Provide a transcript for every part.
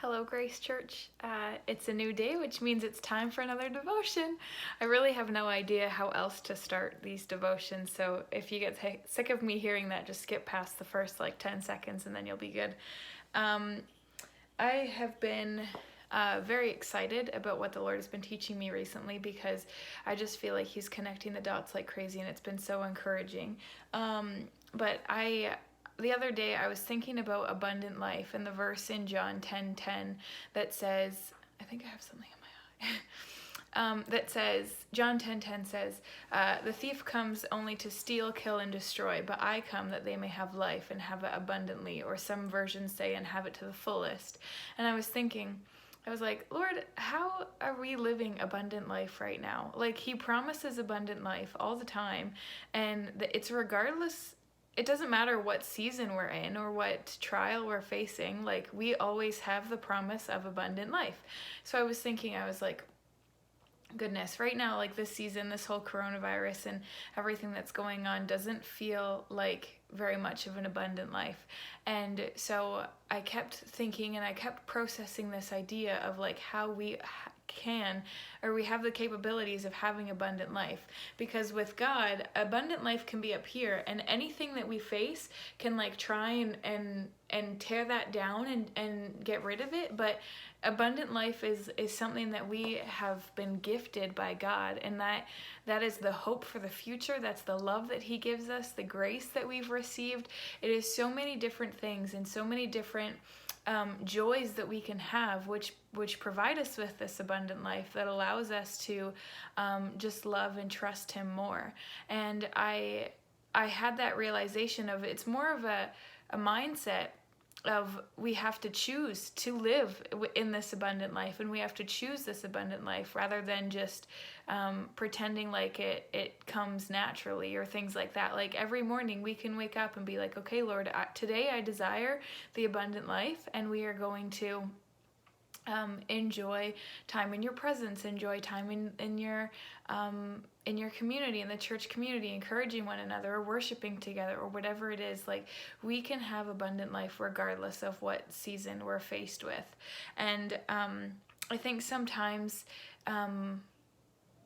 Hello, Grace Church. It's a new day, which means it's time for another devotion. I really have no idea how else to start these devotions, so if you get sick of me hearing that, just skip past the first 10 seconds and then you'll be good. I have been very excited about what the Lord has been teaching me recently because I just feel like He's connecting the dots like crazy, and it's been so encouraging. The other day I was thinking about abundant life and the verse in John 10:10 that says, I think I have something in my eye. That says, John 10:10 says, the thief comes only to steal, kill, and destroy, but I come that they may have life and have it abundantly, or some versions say, and have it to the fullest. And I was thinking, I was like, Lord, how are we living abundant life right now? Like, He promises abundant life all the time, and it's regardless. It doesn't matter what season we're in or what trial we're facing, like, we always have the promise of abundant life. So I was thinking, I was like, goodness, right now, like this season, this whole coronavirus and everything that's going on doesn't feel like very much of an abundant life. And so I kept thinking and I kept processing this idea of like how we we have the capabilities of having abundant life, because with God, abundant life can be up here, and anything that we face can like try and tear that down and get rid of it. But abundant life is something that we have been gifted by God, and that is the hope for the future. That's the love that He gives us, the grace that we've received. It is so many different things and so many different joys that we can have, which provide us with this abundant life that allows us to just love and trust Him more. And I had that realization of, it's more of a mindset of, we have to choose to live in this abundant life, and we have to choose this abundant life rather than just pretending like it comes naturally or things like that. Like, every morning we can wake up and be like, okay, Lord, today I desire the abundant life, and we are going to enjoy time in your presence, enjoy time in your community, in the church community, encouraging one another or worshiping together or whatever it is. Like, we can have abundant life regardless of what season we're faced with. And I think sometimes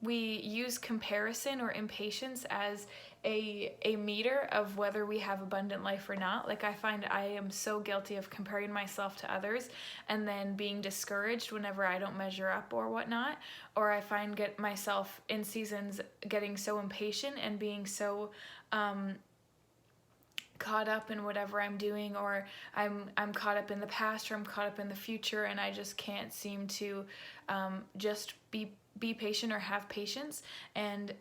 we use comparison or impatience as a meter of whether we have abundant life or not. Like, I find I am so guilty of comparing myself to others and then being discouraged whenever I don't measure up or whatnot. Or I find myself in seasons getting so impatient and being so caught up in whatever I'm doing, or I'm caught up in the past, or I'm caught up in the future, and I just can't seem to just be patient or have patience. And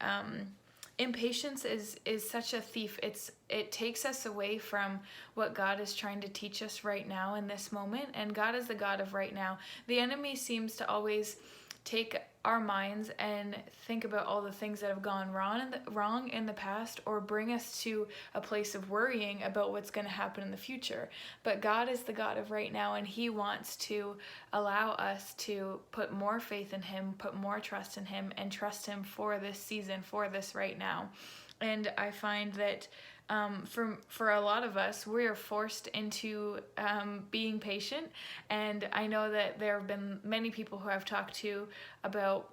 impatience is such a thief. It takes us away from what God is trying to teach us right now in this moment, and God is the God of right now. The enemy seems to always take our minds and think about all the things that have gone wrong in the past, or bring us to a place of worrying about what's going to happen in the future. But God is the God of right now, and He wants to allow us to put more faith in Him, put more trust in Him, and trust Him for this season, for this right now. And I find that for a lot of us, we are forced into being patient. And I know that there have been many people who I've talked to about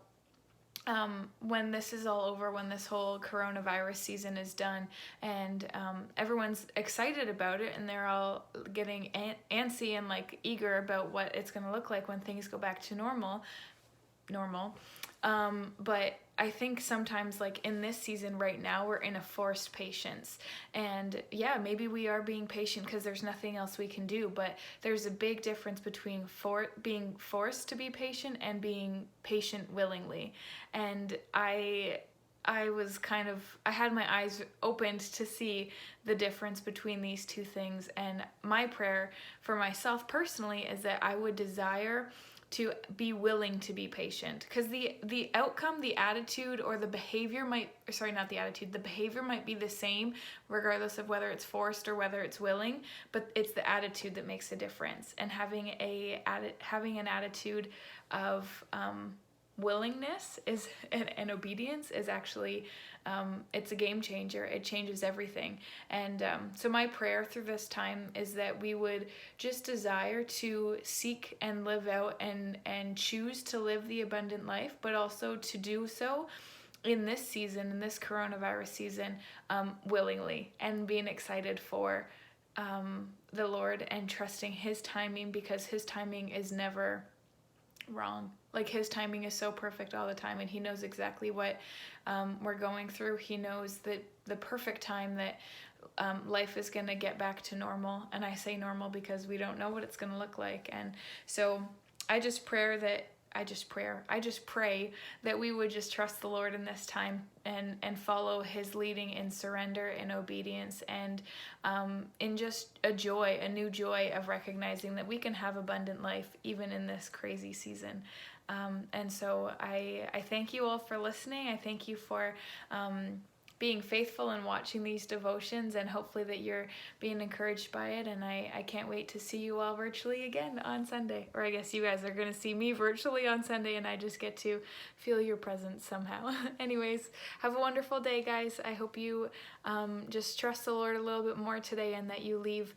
when this is all over, when this whole coronavirus season is done, and everyone's excited about it, and they're all getting antsy and like eager about what it's going to look like when things go back to normal. But I think sometimes, like in this season right now, we're in a forced patience. And yeah, maybe we are being patient because there's nothing else we can do, but there's a big difference between being forced to be patient and being patient willingly. And I had my eyes opened to see the difference between these two things. And my prayer for myself personally is that I would desire to be willing to be patient, because the outcome, the attitude, or the behavior the behavior might be the same regardless of whether it's forced or whether it's willing, but it's the attitude that makes a difference. And having an attitude of willingness is and obedience is actually it's a game changer. It changes everything. And so my prayer through this time is that we would just desire to seek and live out and choose to live the abundant life, but also to do so in this season, in this coronavirus season, willingly, and being excited for the Lord and trusting His timing, because His timing is never wrong. Like, His timing is so perfect all the time, and He knows exactly what we're going through. He knows that the perfect time that life is going to get back to normal. And I say normal because we don't know what it's going to look like. And so I just pray that we would just trust the Lord in this time and follow His leading in surrender and obedience, and in just a new joy of recognizing that we can have abundant life even in this crazy season. And so I thank you all for listening. I thank you for being faithful and watching these devotions, and hopefully that you're being encouraged by it. And I can't wait to see you all virtually again on Sunday. Or I guess you guys are going to see me virtually on Sunday, and I just get to feel your presence somehow. Anyways, have a wonderful day, guys. I hope you just trust the Lord a little bit more today, and that you leave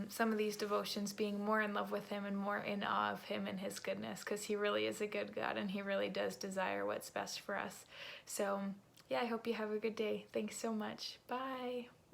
some of these devotions being more in love with Him and more in awe of Him and His goodness, because He really is a good God, and He really does desire what's best for us. So yeah, I hope you have a good day. Thanks so much. Bye.